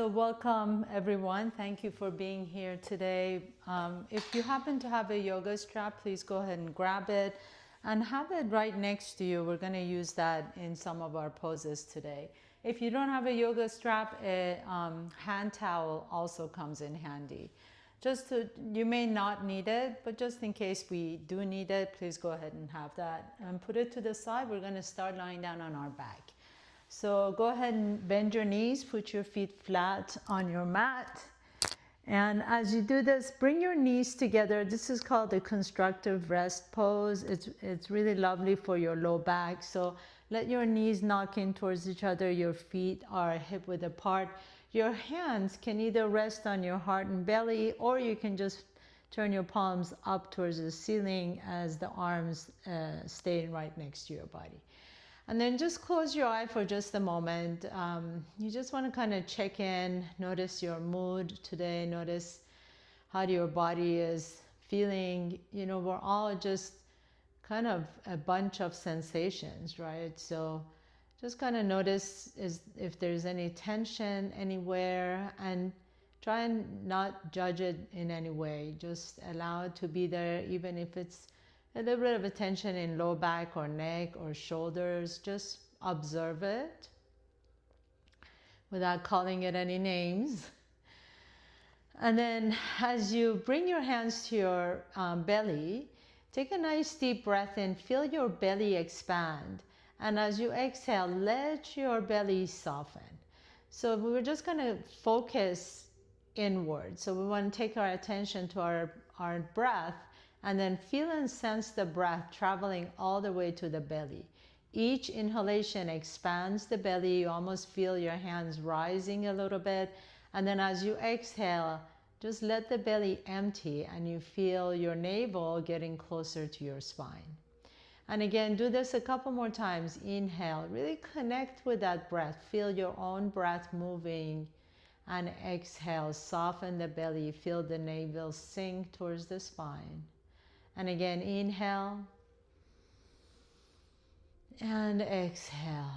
welcome everyone. Thank you for being here today. If you happen to have a yoga strap, please go ahead and grab it and have it right next to you. We're going to use that in some of our poses today. If you don't have a yoga strap, a hand towel also comes in handy. You may not need it, but just in case we do need it, please go ahead and have that and put it to the side. We're going to start lying down on our back. So go ahead and bend your knees, put your feet flat on your mat. And as you do this, bring your knees together. This is called the constructive rest pose. It's really lovely for your low back. So let your knees knock in towards each other. Your feet are hip width apart. Your hands can either rest on your heart and belly, or you can just turn your palms up towards the ceiling as the arms stay right next to your body. And then just close your eye for just a moment. You just want to kind of check in, notice your mood today, notice how your body is feeling. You know, we're all just kind of a bunch of sensations, right? So just kind of notice if there's any tension anywhere, and try and not judge it in any way. Just allow it to be there, even if it's a little bit of a tension in low back or neck or shoulders. Just observe it without calling it any names. And then as you bring your hands to your belly, take a nice deep breath in, feel your belly expand. And as you exhale, let your belly soften. So we're just going to focus inward. So we want to take our attention to our breath, and then feel and sense the breath traveling all the way to the belly. Each inhalation expands the belly. You almost feel your hands rising a little bit. And then as you exhale, just let the belly empty, and you feel your navel getting closer to your spine. And again, do this a couple more times. Inhale, really connect with that breath. Feel your own breath moving. And exhale, soften the belly. Feel the navel sink towards the spine. And again, inhale and exhale.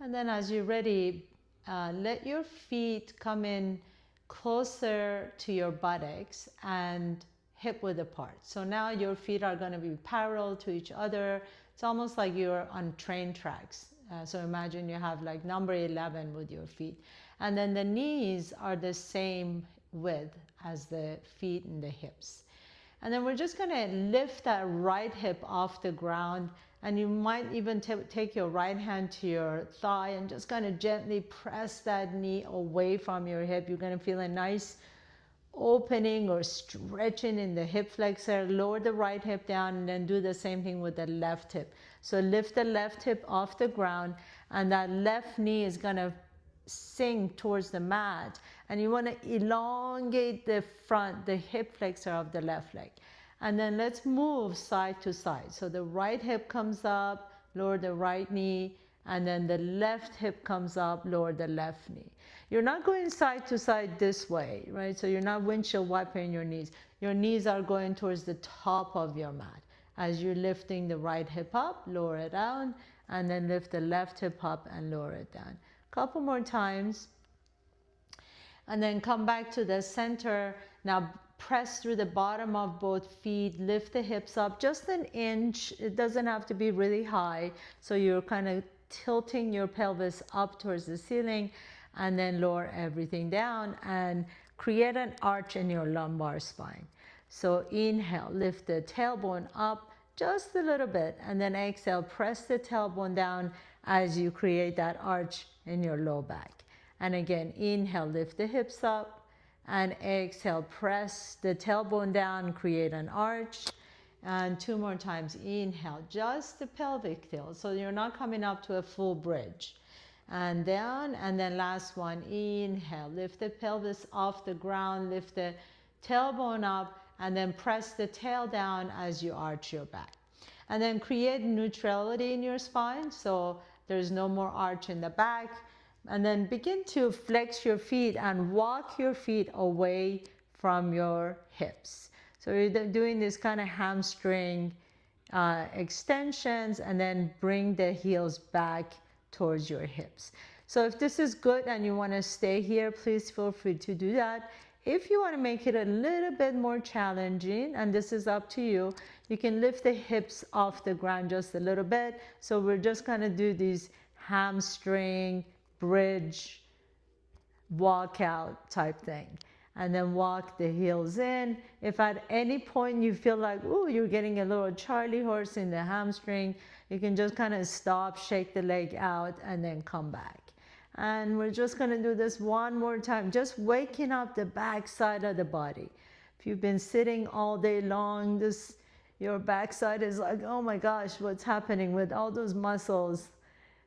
And then as you're ready, let your feet come in closer to your buttocks and hip width apart. So now your feet are going to be parallel to each other. It's almost like you're on train tracks. So imagine you have like number 11 with your feet. And then the knees are the same width as the feet and the hips. And then we're just going to lift that right hip off the ground. And you might even take your right hand to your thigh and just kind of gently press that knee away from your hip. You're going to feel a nice opening or stretching in the hip flexor. Lower the right hip down, and then do the same thing with the left hip. So lift the left hip off the ground, and that left knee is going to sink towards the mat, and you want to elongate the hip flexor of the left leg. And then let's move side to side. So the right hip comes up, lower the right knee, and then the left hip comes up, lower the left knee. You're not going side to side this way, right? So you're not windshield wipering your knees. Your knees are going towards the top of your mat. As you're lifting the right hip up, lower it down, and then lift the left hip up and lower it down. Couple more times. And then come back to the center. Now press through the bottom of both feet, lift the hips up just an inch. It doesn't have to be really high. So you're kind of tilting your pelvis up towards the ceiling, and then lower everything down and create an arch in your lumbar spine. So inhale, lift the tailbone up just a little bit, and then exhale, press the tailbone down as you create that arch in your low back. And again, inhale, lift the hips up, and exhale, press the tailbone down, create an arch. And two more times. Inhale, just the pelvic tilt, so you're not coming up to a full bridge. And down, and then last one. Inhale, lift the pelvis off the ground, lift the tailbone up, and then press the tail down as you arch your back. And then create neutrality in your spine, so there's no more arch in the back. And then begin to flex your feet and walk your feet away from your hips. So you're doing this kind of hamstring extensions, and then bring the heels back towards your hips. So if this is good and you want to stay here, please feel free to do that. If you want to make it a little bit more challenging, and this is up to you, you can lift the hips off the ground just a little bit. So we're just going to do these hamstring, bridge, walkout type thing. And then walk the heels in. If at any point you feel like, ooh, you're getting a little Charlie horse in the hamstring, you can just kind of stop, shake the leg out, and then come back. And we're just going to do this one more time, just waking up the back side of the body. If you've been sitting all day long, your backside is like, oh my gosh, what's happening with all those muscles?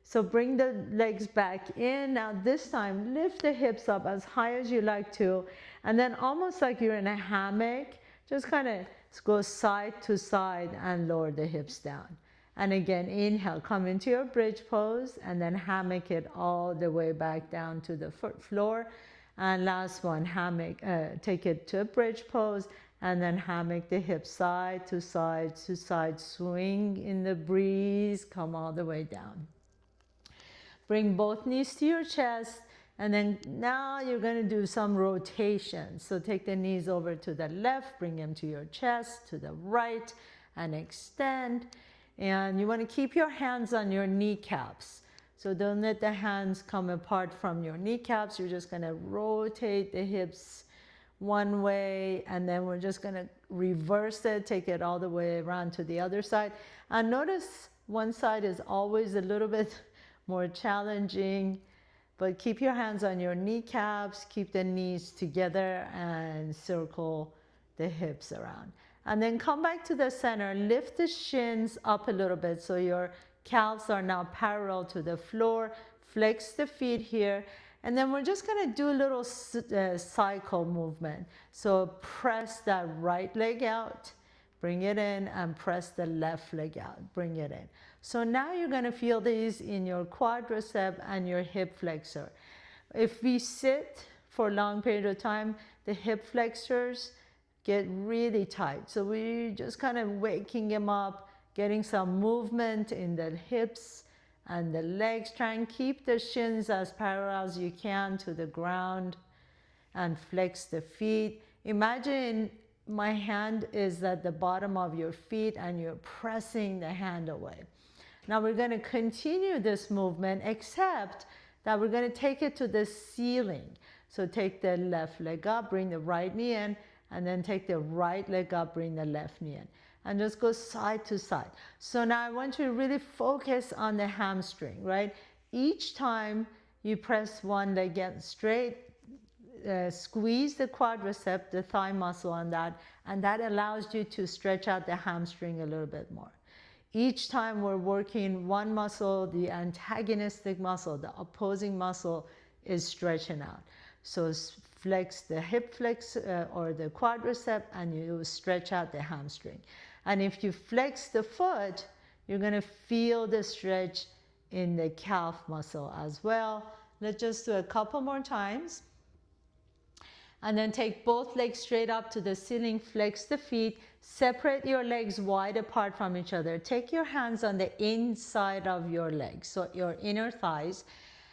So bring the legs back in. Now this time, lift the hips up as high as you like to. And then almost like you're in a hammock, just kind of go side to side and lower the hips down. And again, inhale, come into your bridge pose, and then hammock it all the way back down to the floor. And last one, hammock, take it to a bridge pose, and then hammock the hips side to side to side, swing in the breeze, come all the way down. Bring both knees to your chest, and then now you're going to do some rotations. So take the knees over to the left, bring them to your chest, to the right, and extend. And you want to keep your hands on your kneecaps. So don't let the hands come apart from your kneecaps. You're just going to rotate the hips one way, and then we're just going to reverse it, take it all the way around to the other side. And notice one side is always a little bit more challenging, but keep your hands on your kneecaps, keep the knees together, and circle the hips around. And then come back to the center, lift the shins up a little bit so your calves are now parallel to the floor. Flex the feet here, and then we're just going to do a little cycle movement. So press that right leg out, bring it in, and press the left leg out, bring it in. So now you're going to feel these in your quadricep and your hip flexor. If we sit for a long period of time, the hip flexors get really tight. So we're just kind of waking them up, getting some movement in the hips and the legs. Try and keep the shins as parallel as you can to the ground, and flex the feet. Imagine my hand is at the bottom of your feet and you're pressing the hand away. Now we're going to continue this movement, except that we're going to take it to the ceiling. So take the left leg up, bring the right knee in, and then take the right leg up, bring the left knee in. And just go side to side. So now I want you to really focus on the hamstring, right? Each time you press one leg in straight, squeeze the quadricep, the thigh muscle on that, and that allows you to stretch out the hamstring a little bit more. Each time we're working one muscle, the antagonistic muscle, the opposing muscle is stretching out. So flex the hip flex or the quadricep, and you stretch out the hamstring. And if you flex the foot, you're going to feel the stretch in the calf muscle as well. Let's just do a couple more times. And then take both legs straight up to the ceiling, flex the feet, separate your legs wide apart from each other. Take your hands on the inside of your legs, so your inner thighs.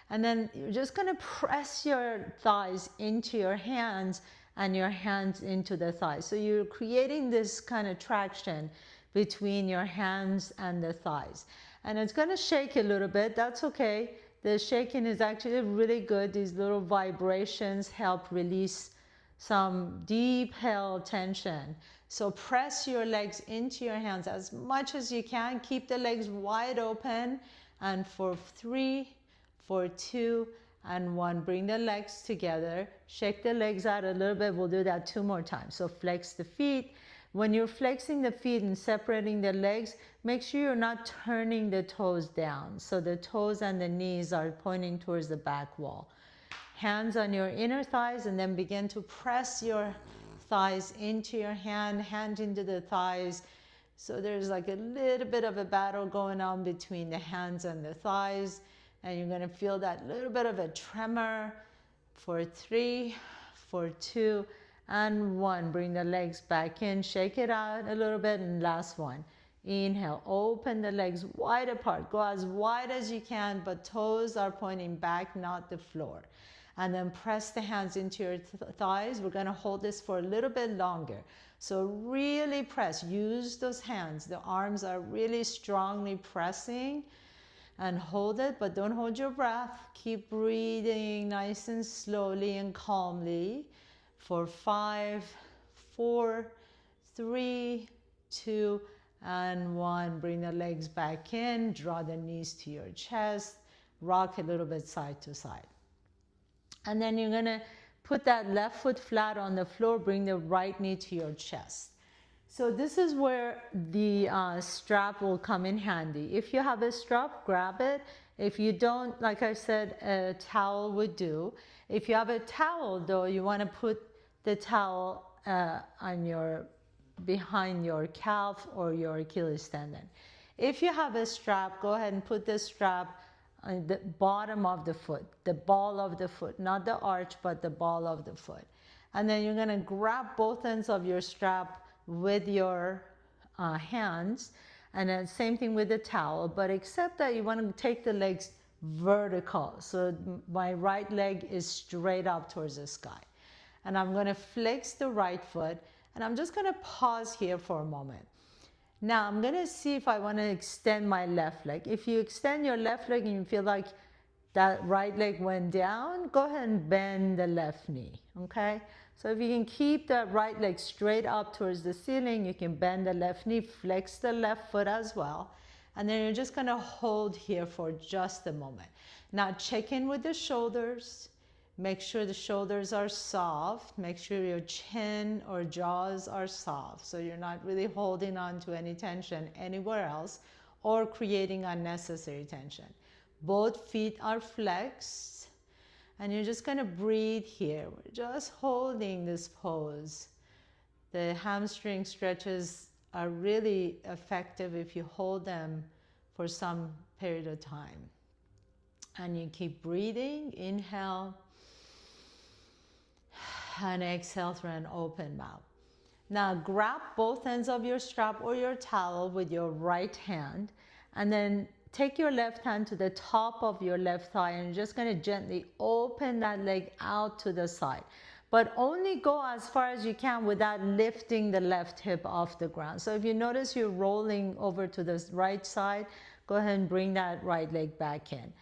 And then you're just going to press your thighs into your hands and your hands into the thighs. So you're creating this kind of traction between your hands and the thighs. And it's going to shake a little bit. That's okay. The shaking is actually really good. These little vibrations help release some deep held tension. So press your legs into your hands as much as you can. Keep the legs wide open. And for 3, for 2, and 1, bring the legs together. Shake the legs out a little bit. We'll do that 2 more times. So flex the feet. When you're flexing the feet and separating the legs, make sure you're not turning the toes down. So the toes and the knees are pointing towards the back wall. Hands on your inner thighs, and then begin to press your thighs into your hand into the thighs. So there's like a little bit of a battle going on between the hands and the thighs. And you're going to feel that little bit of a tremor. For 3, for 2, and 1. Bring the legs back in, shake it out a little bit, and last one. Inhale, open the legs wide apart. Go as wide as you can, but toes are pointing back, not the floor. And then press the hands into your thighs. We're gonna hold this for a little bit longer. So really press, use those hands. The arms are really strongly pressing, and hold it, but don't hold your breath. Keep breathing nice and slowly and calmly for 5, 4, 3, 2, and 1. Bring the legs back in, draw the knees to your chest, rock a little bit side to side. And then you're gonna put that left foot flat on the floor, bring the right knee to your chest. So this is where the strap will come in handy. If you have a strap, grab it. If you don't, like I said, a towel would do. If you have a towel though, you wanna put the towel on your, behind your calf or your Achilles tendon. If you have a strap, go ahead and put the strap on the bottom of the foot, the ball of the foot, not the arch, but the ball of the foot. And then you're gonna grab both ends of your strap with your hands, and then same thing with the towel, but except that you want to take the legs vertical. So my right leg is straight up towards the sky. And I'm going to flex the right foot, and I'm just going to pause here for a moment. Now I'm going to see if I want to extend my left leg. If you extend your left leg and you feel like that right leg went down, go ahead and bend the left knee, okay? So if you can keep that right leg straight up towards the ceiling, you can bend the left knee, flex the left foot as well. And then you're just gonna hold here for just a moment. Now check in with the shoulders. Make sure the shoulders are soft. Make sure your chin or jaws are soft, so you're not really holding on to any tension anywhere else or creating unnecessary tension. Both feet are flexed, and you're just gonna breathe here. We're just holding this pose. The hamstring stretches are really effective if you hold them for some period of time. And you keep breathing, inhale, and exhale through an open mouth. Now grab both ends of your strap or your towel with your right hand, and then take your left hand to the top of your left thigh, and you're just going to gently open that leg out to the side. But only go as far as you can without lifting the left hip off the ground. So if you notice you're rolling over to the right side, go ahead and bring that right leg back in.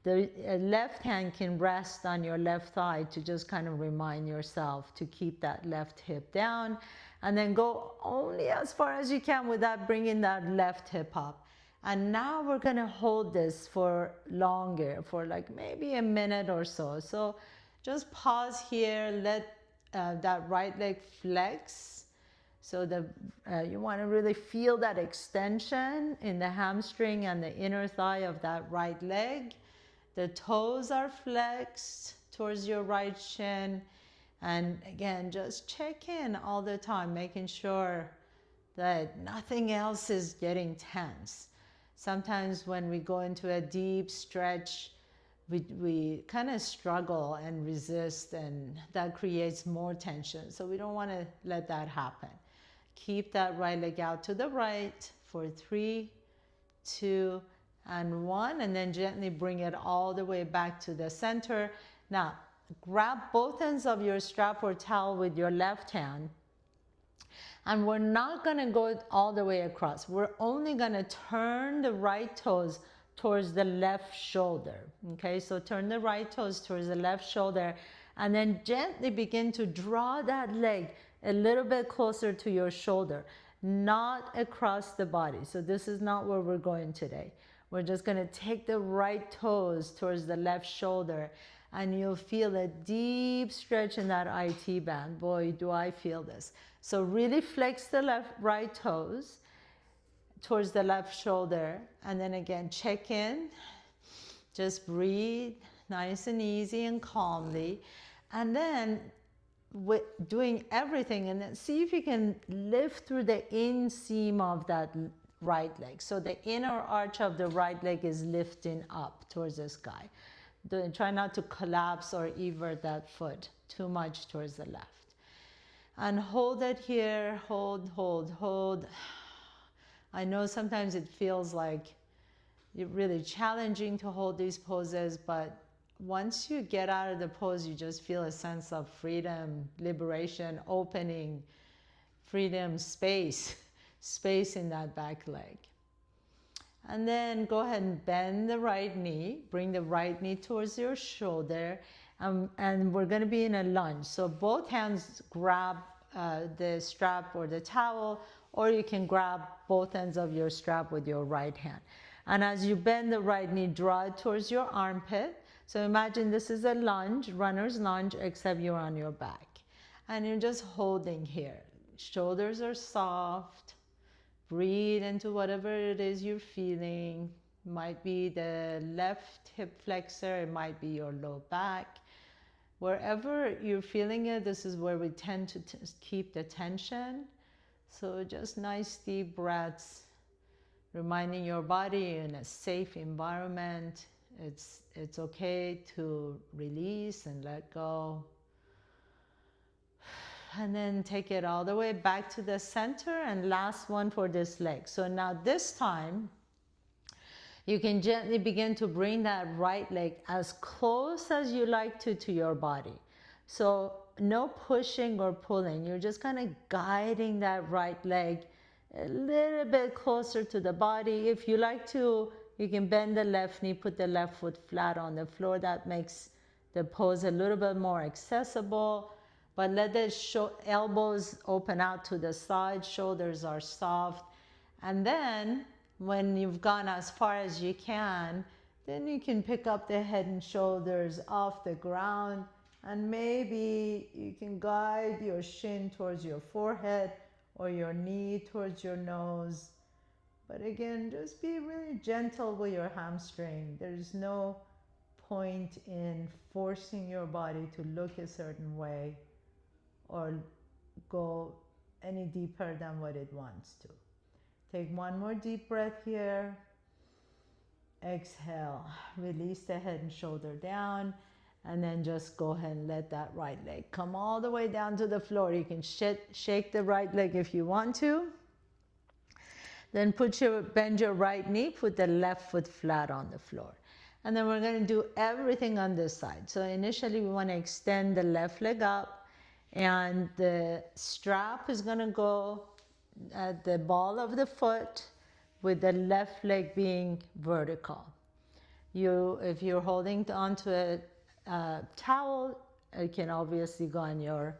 The left hand can rest on your left thigh to just kind of remind yourself to keep that left hip down. And then go only as far as you can without bringing that left hip up. And now we're gonna hold this for longer, for like maybe a minute or so. So just pause here, let that right leg flex. So you wanna really feel that extension in the hamstring and the inner thigh of that right leg. The toes are flexed towards your right shin. And again, just check in all the time, making sure that nothing else is getting tense. Sometimes when we go into a deep stretch, we kind of struggle and resist, and that creates more tension. So we don't want to let that happen. Keep that right leg out to the right for 3, 2, and 1, and then gently bring it all the way back to the center. Now, grab both ends of your strap or towel with your left hand. And we're not gonna go all the way across. We're only gonna turn the right toes towards the left shoulder, okay? So turn the right toes towards the left shoulder, and then gently begin to draw that leg a little bit closer to your shoulder, not across the body. So this is not where we're going today. We're just gonna take the right toes towards the left shoulder, and you'll feel a deep stretch in that IT band. Boy, do I feel this. So really flex the right toes towards the left shoulder, and then again, check in. Just breathe nice and easy and calmly. And then with doing everything, and then see if you can lift through the inseam of that right leg. So the inner arch of the right leg is lifting up towards the sky. Try not to collapse or evert that foot too much towards the left. And hold it here, hold, hold, hold. I know sometimes it feels like it's really challenging to hold these poses, but once you get out of the pose, you just feel a sense of freedom, liberation, opening, freedom, space, space in that back leg. And then go ahead and bend the right knee, bring the right knee towards your shoulder, and we're going to be in a lunge. So both hands grab the strap or the towel, or you can grab both ends of your strap with your right hand. And as you bend the right knee, draw it towards your armpit. So imagine this is a lunge, runner's lunge, except you're on your back. And you're just holding here. Shoulders are soft. Breathe into whatever it is you're feeling. Might be the left hip flexor, it might be your low back. Wherever you're feeling it, this is where we tend to keep the tension. So just nice deep breaths, reminding your body in a safe environment. It's okay to release and let go. And then take it all the way back to the center, and last one for this leg. So now this time, you can gently begin to bring that right leg as close as you like to your body. So no pushing or pulling. You're just kind of guiding that right leg a little bit closer to the body. If you like to, you can bend the left knee, put the left foot flat on the floor. That makes the pose a little bit more accessible. But let the elbows open out to the side, shoulders are soft. And then when you've gone as far as you can, then you can pick up the head and shoulders off the ground, and maybe you can guide your shin towards your forehead or your knee towards your nose. But again, just be really gentle with your hamstring. There's no point in forcing your body to look a certain way or go any deeper than what it wants to. Take one more deep breath here. Exhale, release the head and shoulder down, and then just go ahead and let that right leg come all the way down to the floor. You can shake the right leg if you want to. Then bend your right knee, put the left foot flat on the floor. And then we're going to do everything on this side. So initially we want to extend the left leg up, and the strap is going to go at the ball of the foot with the left leg being vertical. If you're holding onto a towel, it can obviously go on your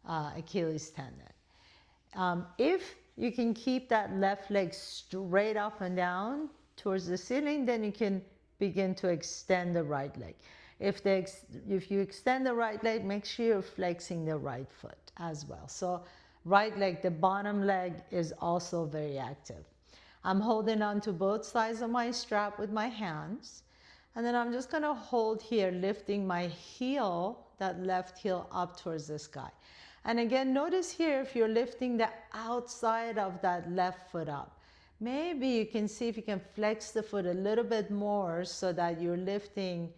Achilles tendon. If you can keep that left leg straight up and down towards the ceiling, then you can begin to extend the right leg. If you extend the right leg, make sure you're flexing the right foot as well. So right leg, the bottom leg is also very active. I'm holding on to both sides of my strap with my hands. And then I'm just going to hold here, lifting my heel, that left heel up towards the sky. And again, notice here, if you're lifting the outside of that left foot up, maybe you can see if you can flex the foot a little bit more so that you're lifting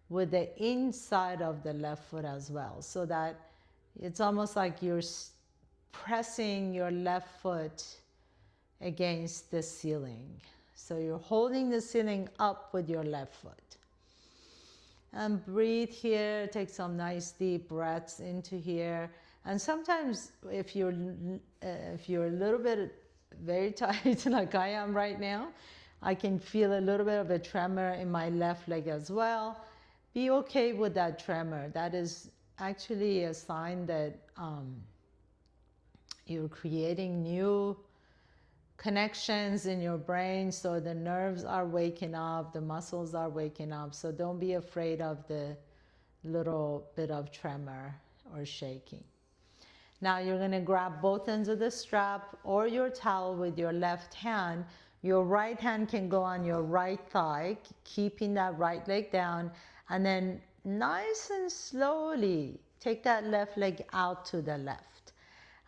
with the inside of the left foot as well, so that it's almost like you're pressing your left foot against the ceiling. So you're holding the ceiling up with your left foot. And breathe here, take some nice deep breaths into here. And sometimes if you're a little bit very tight like I am right now, I can feel a little bit of a tremor in my left leg as well. Be okay with that tremor. That is actually a sign that you're creating new connections in your brain, so the nerves are waking up, the muscles are waking up. So don't be afraid of the little bit of tremor or shaking. Now you're going to grab both ends of the strap or your towel with your left hand. Your right hand can go on your right thigh, keeping that right leg down, and then nice and slowly take that left leg out to the left.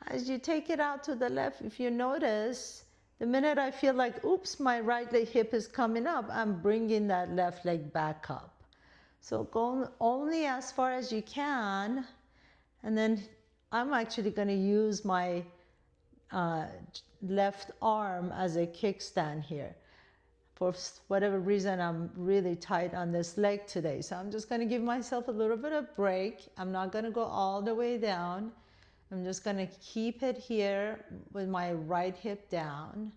As you take it out to the left, if you notice, the minute I feel like, oops, my right leg hip is coming up, I'm bringing that left leg back up. So go only as far as you can, and then I'm actually going to use my left arm as a kickstand here. For whatever reason, I'm really tight on this leg today. So I'm just going to give myself a little bit of break. I'm not going to go all the way down. I'm just going to keep it here with my right hip down.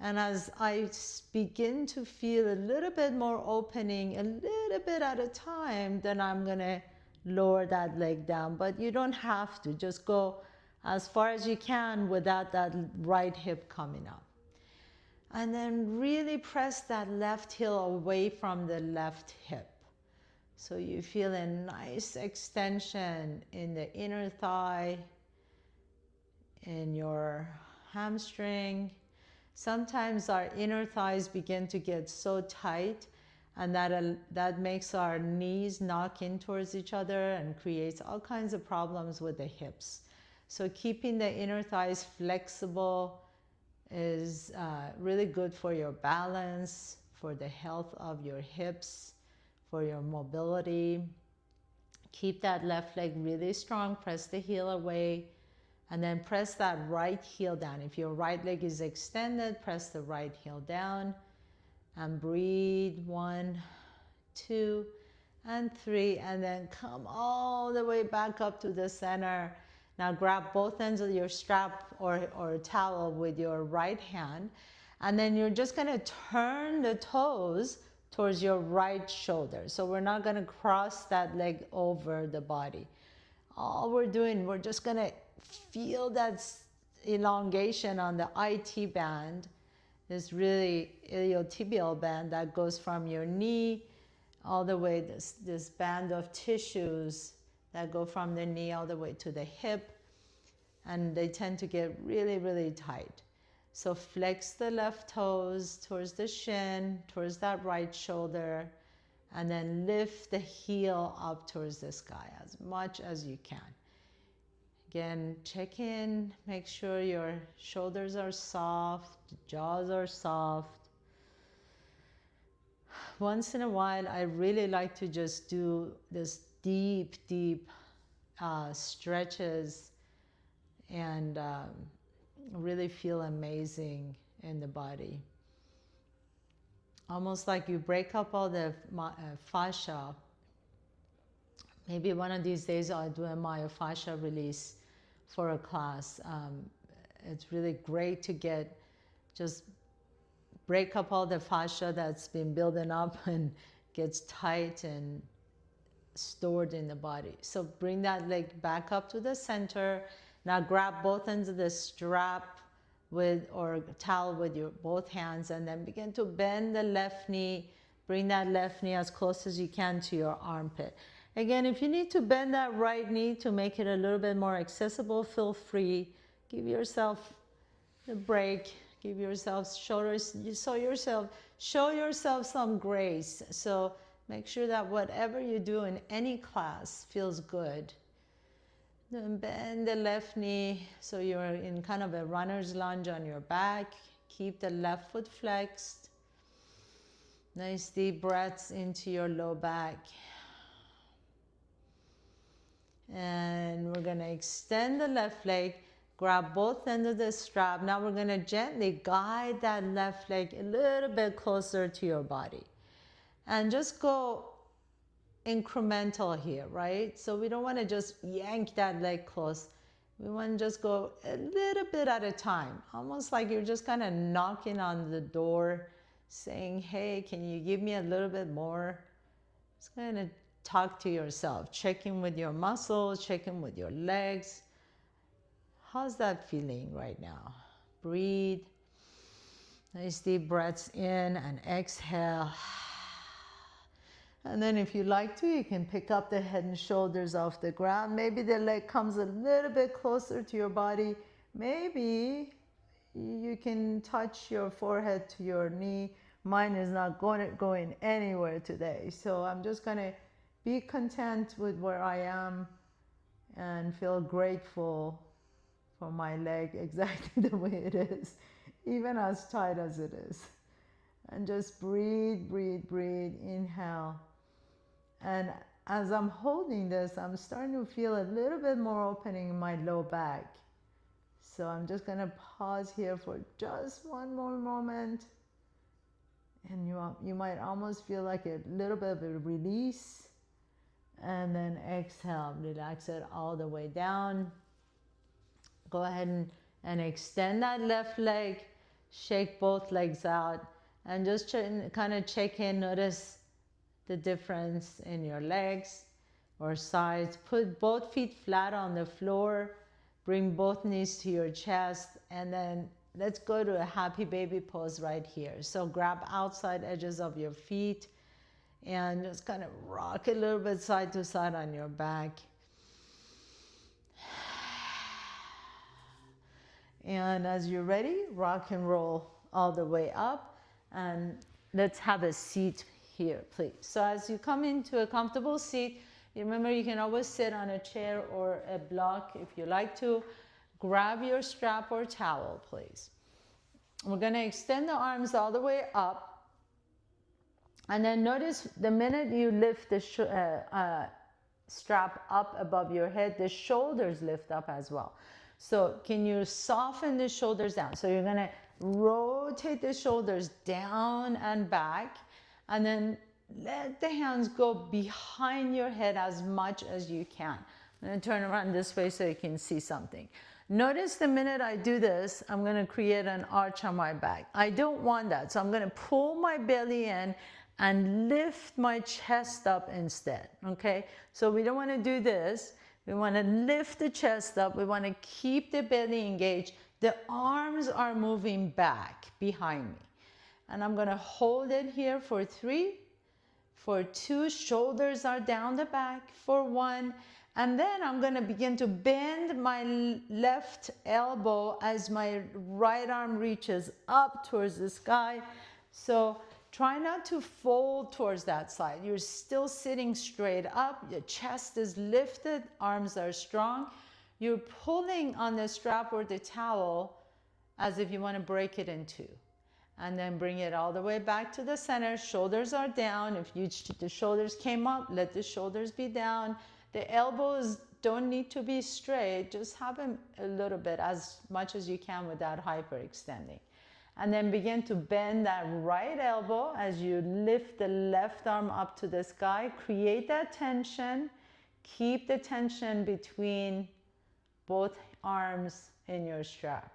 And as I begin to feel a little bit more opening, a little bit at a time, then I'm going to lower that leg down. But you don't have to. Just go as far as you can without that right hip coming up. And then really press that left heel away from the left hip. So you feel a nice extension in the inner thigh, in your hamstring. Sometimes our inner thighs begin to get so tight, and that makes our knees knock in towards each other and creates all kinds of problems with the hips. So keeping the inner thighs flexible is really good for your balance, for the health of your hips, for your mobility. Keep that left leg really strong. Press the heel away, and then press that right heel down. If your right leg is extended, press the right heel down and breathe. 1, 2, and 3, and then come all the way back up to the center. Now grab both ends of your strap or towel with your right hand, and then you're just going to turn the toes towards your right shoulder. So we're not going to cross that leg over the body. All we're doing, we're just going to feel that elongation on the IT band, this really iliotibial band that goes from your knee all the way, this band of tissues that go from the knee all the way to the hip, and they tend to get really, really tight. So flex the left toes towards the shin, towards that right shoulder, and then lift the heel up towards the sky as much as you can. Again, check in, make sure your shoulders are soft, jaws are soft. Once in a while, I really like to just do this deep, deep stretches and really feel amazing in the body. Almost like you break up all the fascia. Maybe one of these days I'll do a myofascia release for a class. It's really great to just break up all the fascia that's been building up and gets tight and stored in the body. So bring that leg back up to the center. Now grab both ends of the strap or towel with your both hands, and then begin to bend the left knee. Bring that left knee as close as you can to your armpit. Again, if you need to bend that right knee to make it a little bit more accessible, feel free. Give yourself a break. Give yourself shoulders. Show yourself some grace. So make sure that whatever you do in any class feels good. Then bend the left knee so you're in kind of a runner's lunge on your back. Keep the left foot flexed. Nice deep breaths into your low back. And we're going to extend the left leg. Grab both ends of the strap. Now we're going to gently guide that left leg a little bit closer to your body. And just go incremental here, right? So we don't want to just yank that leg close. We want to just go a little bit at a time. Almost like you're just kind of knocking on the door saying, hey, can you give me a little bit more? Just kind of talk to yourself. Check in with your muscles. Check in with your legs. How's that feeling right now? Breathe. Nice deep breaths in and exhale. And then if you like to, you can pick up the head and shoulders off the ground. Maybe the leg comes a little bit closer to your body. Maybe you can touch your forehead to your knee. Mine is not going anywhere today. So I'm just going to be content with where I am and feel grateful for my leg exactly the way it is, even as tight as it is. And just breathe, breathe, breathe. Inhale. And as I'm holding this, I'm starting to feel a little bit more opening in my low back. So I'm just going to pause here for just one more moment. And you might almost feel like a little bit of a release. And then exhale, relax it all the way down. Go ahead and extend that left leg. Shake both legs out. And just kind of check in, notice the difference in your legs or sides. Put both feet flat on the floor. Bring both knees to your chest. And then let's go to a happy baby pose right here. So grab outside edges of your feet and just kind of rock a little bit side to side on your back. And as you're ready, rock and roll all the way up. And let's have a seat here, please. So as you come into a comfortable seat, remember you can always sit on a chair or a block if you like to. Grab your strap or towel, please. We're going to extend the arms all the way up. And then notice the minute you lift the strap up above your head, the shoulders lift up as well. So can you soften the shoulders down? So you're going to rotate the shoulders down and back, and then let the hands go behind your head as much as you can. I'm going to turn around this way so you can see something. Notice the minute I do this, I'm going to create an arch on my back. I don't want that, so I'm going to pull my belly in and lift my chest up instead, okay? So we don't want to do this. We want to lift the chest up. We want to keep the belly engaged. The arms are moving back behind me. And I'm going to hold it here for 3, for 2, shoulders are down the back, for 1. And then I'm going to begin to bend my left elbow as my right arm reaches up towards the sky. So try not to fold towards that side. You're still sitting straight up. Your chest is lifted. Arms are strong. You're pulling on the strap or the towel as if you want to break it in 2. And then bring it all the way back to the center. Shoulders are down. If the shoulders came up, let the shoulders be down. The elbows don't need to be straight. Just have them a little bit, as much as you can without hyperextending. And then begin to bend that right elbow as you lift the left arm up to the sky. Create that tension. Keep the tension between both arms in your strap.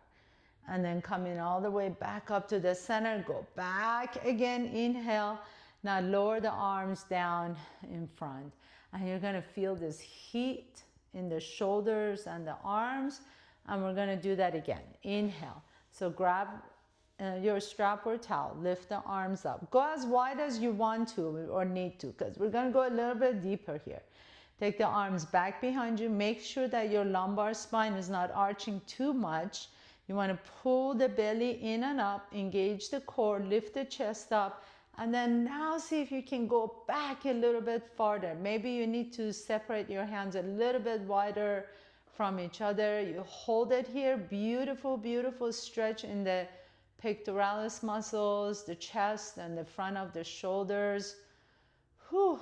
And then coming all the way back up to the center. Go back again. Inhale. Now lower the arms down in front. And you're going to feel this heat in the shoulders and the arms. And we're going to do that again. Inhale. So grab your strap or towel. Lift the arms up. Go as wide as you want to or need to, because we're going to go a little bit deeper here. Take the arms back behind you. Make sure that your lumbar spine is not arching too much. You want to pull the belly in and up, engage the core, lift the chest up, and then now see if you can go back a little bit farther. Maybe you need to separate your hands a little bit wider from each other. You hold it here. Beautiful, beautiful stretch in the pectoralis muscles, the chest, and the front of the shoulders. Whew.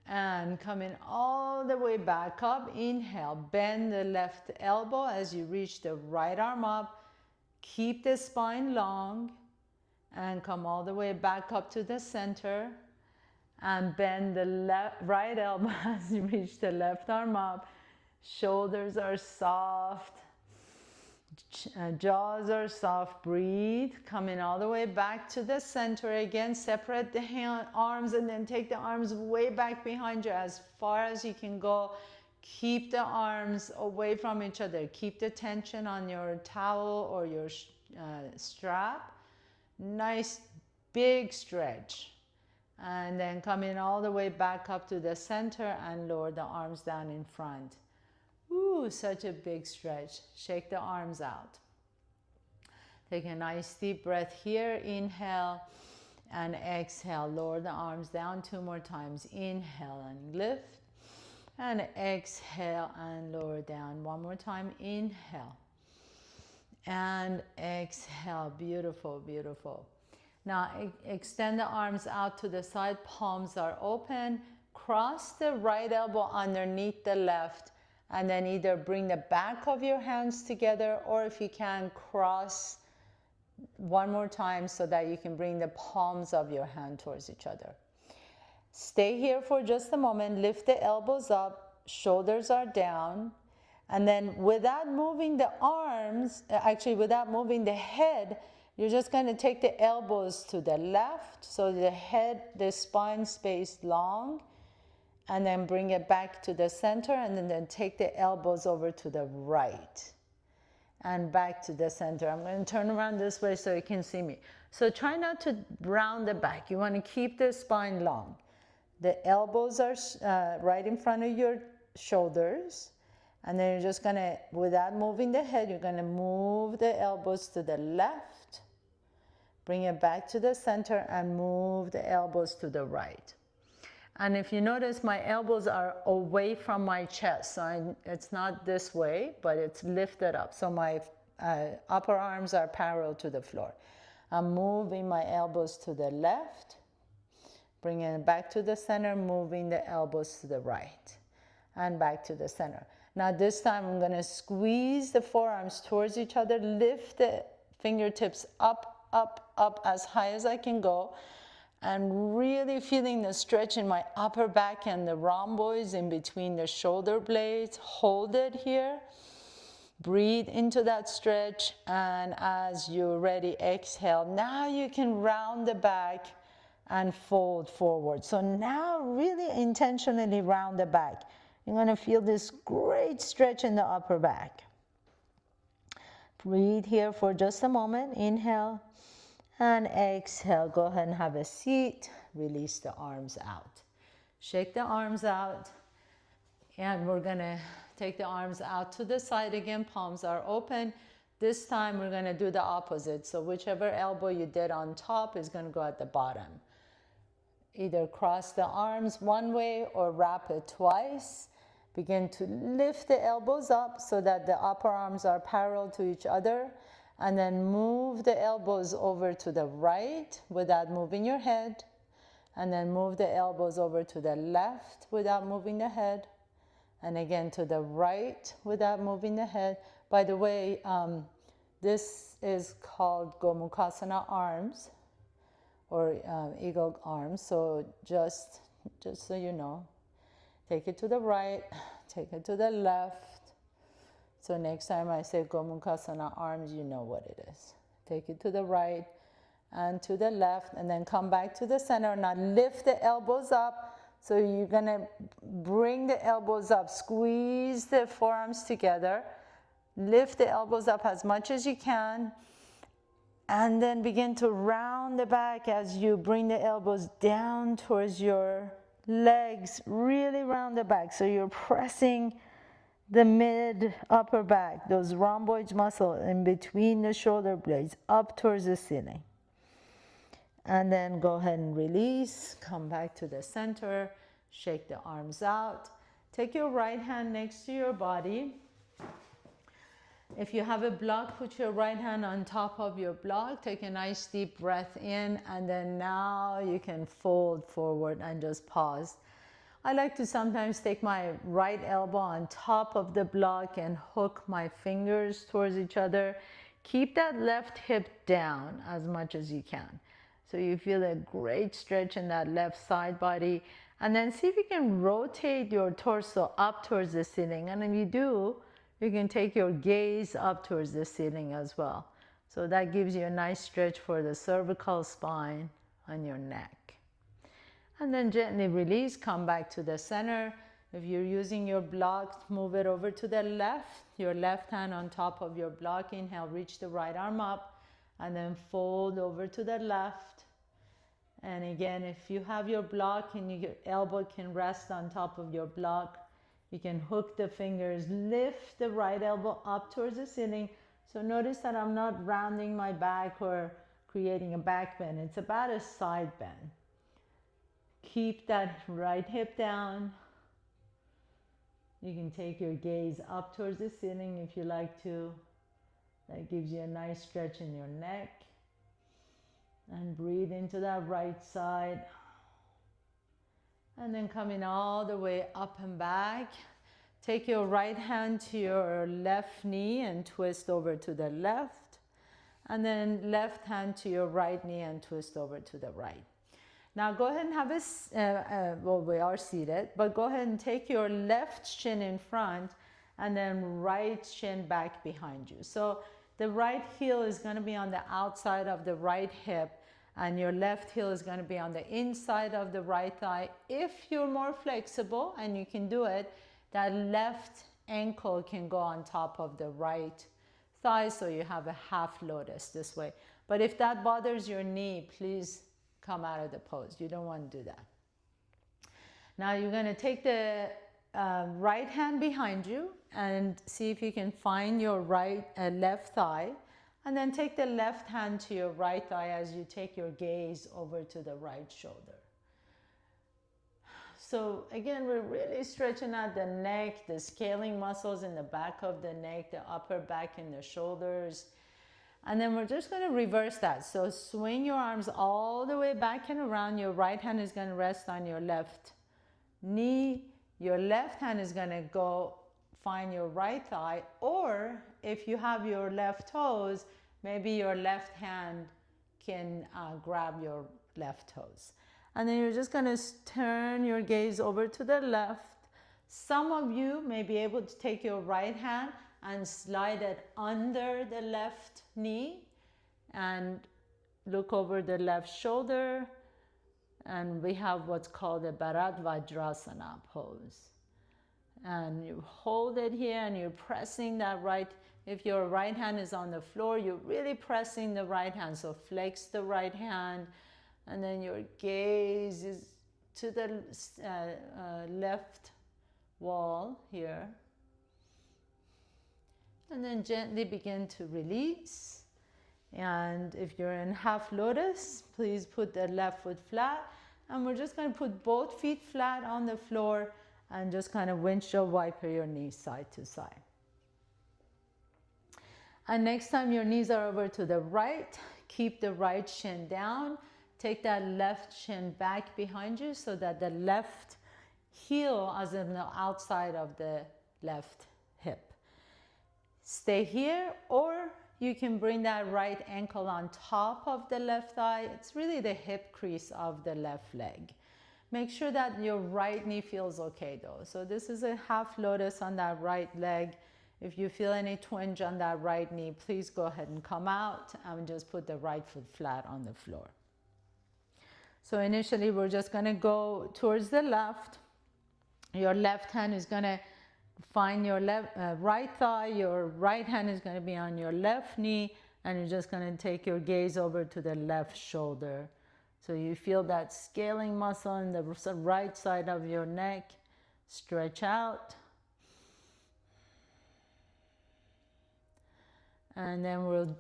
And coming all the way back up. Inhale, bend the left elbow as you reach the right arm up. Keep the spine long and come all the way back up to the center. And bend the right elbow as you reach the left arm up. Shoulders are soft. Jaws are soft. Breathe. Coming all the way back to the center again. Separate the arms and then take the arms way back behind you as far as you can go. Keep the arms away from each other. Keep the tension on your towel or your strap. Nice big stretch. And then coming all the way back up to the center and lower the arms down in front. Ooh, such a big stretch. Shake the arms out. Take a nice deep breath here. Inhale and exhale. Lower the arms down 2 more times. Inhale and lift. And exhale and lower down. 1 more time. Inhale. And exhale. Beautiful, beautiful. Now extend the arms out to the side. Palms are open. Cross the right elbow underneath the left. And then either bring the back of your hands together, or if you can, cross one more time so that you can bring the palms of your hand towards each other. Stay here for just a moment. Lift the elbows up, shoulders are down. And then without moving the arms, actually without moving the head, you're just going to take the elbows to the left, so the head, the spine stays long, and then bring it back to the center, and then take the elbows over to the right and back to the center. I'm going to turn around this way so you can see me. So try not to round the back. You want to keep the spine long. The elbows are right in front of your shoulders. And then you're just going to, without moving the head, you're going to move the elbows to the left, bring it back to the center, and move the elbows to the right. And if you notice, my elbows are away from my chest. So it's not this way, but it's lifted up. So my upper arms are parallel to the floor. I'm moving my elbows to the left, bringing it back to the center, moving the elbows to the right, and back to the center. Now this time I'm going to squeeze the forearms towards each other, lift the fingertips up, up, up as high as I can go, and really feeling the stretch in my upper back and the rhomboids in between the shoulder blades. Hold it here. Breathe into that stretch, and as you're ready, exhale. Now you can round the back and fold forward. So now really intentionally round the back. You're going to feel this great stretch in the upper back. Breathe here for just a moment. Inhale and exhale. Go ahead and have a seat. Release the arms out. Shake the arms out. And we're going to take the arms out to the side again. Palms are open. This time we're going to do the opposite. So whichever elbow you did on top is going to go at the bottom. Either cross the arms one way or wrap it twice. Begin to lift the elbows up so that the upper arms are parallel to each other. And then move the elbows over to the right without moving your head. And then move the elbows over to the left without moving the head. And again to the right without moving the head. By the way, this is called Gomukhasana arms, or eagle arms. So just so you know, take it to the right, take it to the left. So next time I say Gomukhasana arms, you know what it is. Take it to the right and to the left, and then come back to the center. Now lift the elbows up. So you're going to bring the elbows up, squeeze the forearms together, lift the elbows up as much as you can, and then begin to round the back as you bring the elbows down towards your legs. Really round the back. So you're pressing the mid upper back, those rhomboid muscles in between the shoulder blades, up towards the ceiling. And then go ahead and release, come back to the center, shake the arms out. Take your right hand next to your body. If you have a block, put your right hand on top of your block. Take a nice deep breath in, and then now you can fold forward and just pause. I like to sometimes take my right elbow on top of the block and hook my fingers towards each other. Keep that left hip down as much as you can. So you feel a great stretch in that left side body. And then see if you can rotate your torso up towards the ceiling. And if you do, you can take your gaze up towards the ceiling as well. So that gives you a nice stretch for the cervical spine and your neck. And then gently release, come back to the center. If you're using your block, move it over to the left. Your left hand on top of your block. Inhale, reach the right arm up, and then fold over to the left. And again, if you have your block and your elbow can rest on top of your block, you can hook the fingers, lift the right elbow up towards the ceiling. So notice that I'm not rounding my back or creating a back bend. It's about a side bend. Keep that right hip down. You can take your gaze up towards the ceiling if you like to. That gives you a nice stretch in your neck. And breathe into that right side. And then coming all the way up and back. Take your right hand to your left knee and twist over to the left. And then left hand to your right knee and twist over to the right. Now go ahead and have a, well, we are seated, but go ahead and take your left shin in front and then right shin back behind you. So the right heel is going to be on the outside of the right hip, and your left heel is going to be on the inside of the right thigh. If you're more flexible and you can do it, that left ankle can go on top of the right thigh, so you have a half lotus this way. But if that bothers your knee, please come out of the pose. You don't want to do that. Now you're going to take the right hand behind you and see if you can find your left thigh, and then take the left hand to your right thigh as you take your gaze over to the right shoulder. So again, we're really stretching out the neck, the scaling muscles in the back of the neck, the upper back and the shoulders. And then we're just going to reverse that. So swing your arms all the way back and around. Your right hand is going to rest on your left knee. Your left hand is going to go find your right thigh. Or if you have your left toes, maybe your left hand can grab your left toes. And then you're just going to turn your gaze over to the left. Some of you may be able to take your right hand and slide it under the left knee and look over the left shoulder. And we have what's called a Bharat Vajrasana pose. And you hold it here and you're pressing that right. If your right hand is on the floor, you're really pressing the right hand. So flex the right hand. And then your gaze is to the left wall here. And then gently begin to release. And if you're in half lotus, please put the left foot flat. And we're just going to put both feet flat on the floor and just kind of windshield wiper your knees side to side. And next time your knees are over to the right, keep the right shin down. Take that left shin back behind you so that the left heel is on the outside of the left hip. Stay here, or you can bring that right ankle on top of the left thigh. It's really the hip crease of the left leg. Make sure that your right knee feels okay though. So this is a half lotus on that right leg. If you feel any twinge on that right knee, please go ahead and come out and just put the right foot flat on the floor. So initially we're just going to go towards the left. Your left hand is going to find your right thigh. Your right hand is going to be on your left knee, and you're just going to take your gaze over to the left shoulder. So you feel that scaling muscle on the right side of your neck. Stretch out. And then we'll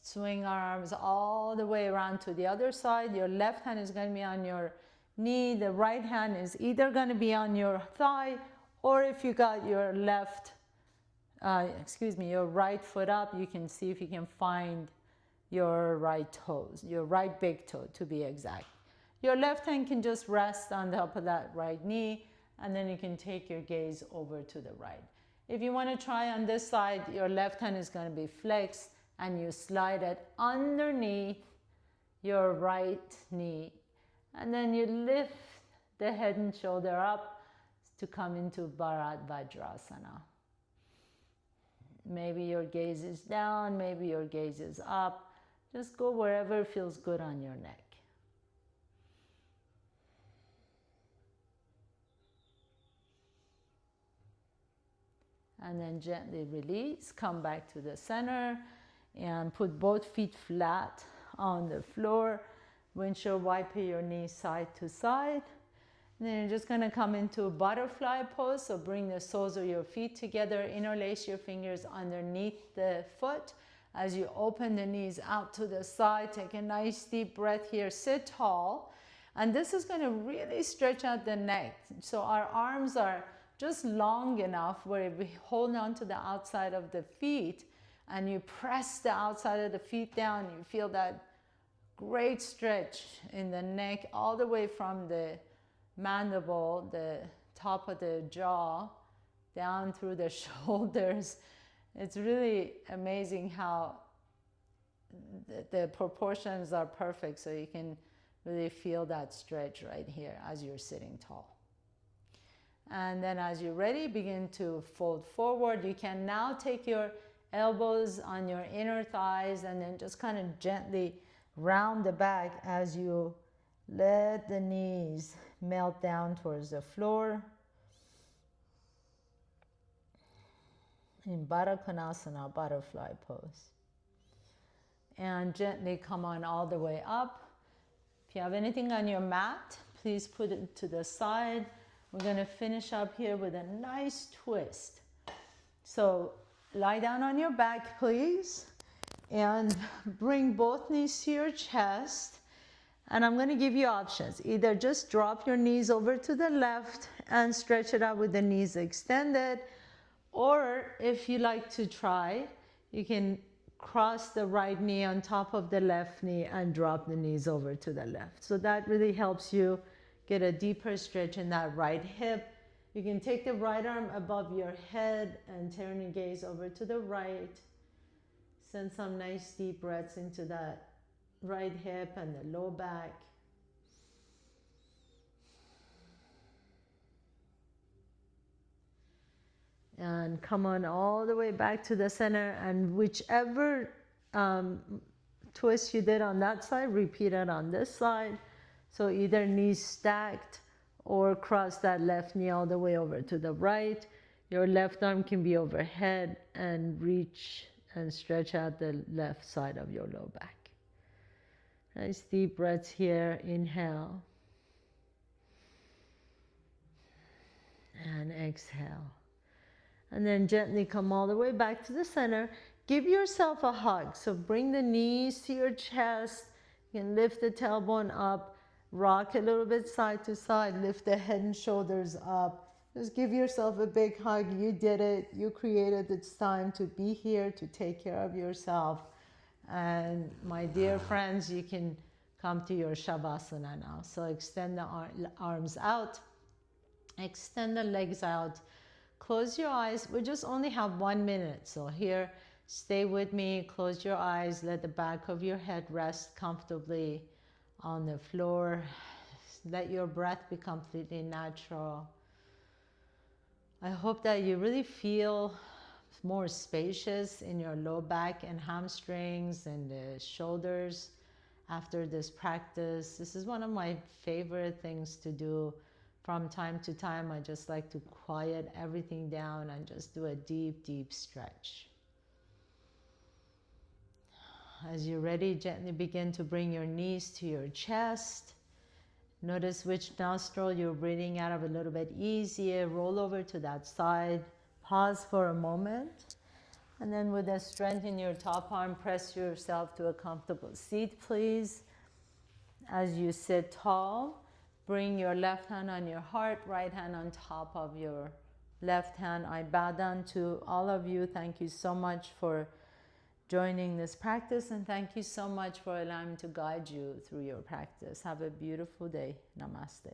swing our arms all the way around to the other side. Your left hand is going to be on your knee. The right hand is either going to be on your thigh, or if you got your your right foot up, you can see if you can find your right toes, your right big toe to be exact. Your left hand can just rest on top of that right knee, and then you can take your gaze over to the right. If you want to try on this side, your left hand is going to be flexed, and you slide it underneath your right knee. And then you lift the head and shoulder up to come into Bharat Vajrasana. Maybe your gaze is down, maybe your gaze is up. Just go wherever feels good on your neck. And then gently release, come back to the center and put both feet flat on the floor. Windshield wiper your knees side to side. And then you're just going to come into a butterfly pose. So bring the soles of your feet together, interlace your fingers underneath the foot. As you open the knees out to the side, take a nice deep breath here, sit tall. And this is going to really stretch out the neck. So our arms are just long enough where we hold on to the outside of the feet and you press the outside of the feet down, you feel that great stretch in the neck all the way from the mandible, the top of the jaw, down through the shoulders. It's really amazing how the proportions are perfect, so you can really feel that stretch right here as you're sitting tall. And then as you're ready, begin to fold forward. You can now take your elbows on your inner thighs and then just kind of gently round the back as you let the knees melt down towards the floor. In Baddha Konasana, butterfly pose. And gently come on all the way up. If you have anything on your mat, please put it to the side. We're going to finish up here with a nice twist. So lie down on your back, please, and bring both knees to your chest. And I'm going to give you options. Either just drop your knees over to the left and stretch it out with the knees extended, or if you like to try, you can cross the right knee on top of the left knee and drop the knees over to the left. So that really helps you get a deeper stretch in that right hip. You can take the right arm above your head and turn your gaze over to the right. Send some nice deep breaths into that right hip and the low back. And come on all the way back to the center, and whichever twist you did on that side, repeat it on this side. So either knees stacked or cross that left knee all the way over to the right. Your left arm can be overhead and reach and stretch out the left side of your low back. Nice deep breaths here. Inhale. And exhale. And then gently come all the way back to the center. Give yourself a hug. So bring the knees to your chest. You can lift the tailbone up. Rock a little bit side to side. Lift the head and shoulders up. Just give yourself a big hug. You did it. You created this time to be here, to take care of yourself. And my dear friends, you can come to your Shavasana now. So extend the arms out. Extend the legs out. Close your eyes. We just only have 1 minute. So here, stay with me. Close your eyes. Let the back of your head rest comfortably on the floor. Let your breath be completely natural. I hope that you really feel more spacious in your low back and hamstrings and the shoulders after this practice. This is one of my favorite things to do. From time to time, I just like to quiet everything down and just do a deep, deep stretch. As you're ready, gently begin to bring your knees to your chest. Notice which nostril you're breathing out of a little bit easier. Roll over to that side. Pause for a moment. And then with the strength in your top arm, press yourself to a comfortable seat, please. As you sit tall, bring your left hand on your heart, right hand on top of your left hand. I bow down to all of you. Thank you so much for joining this practice, and thank you so much for allowing me to guide you through your practice. Have a beautiful day. Namaste.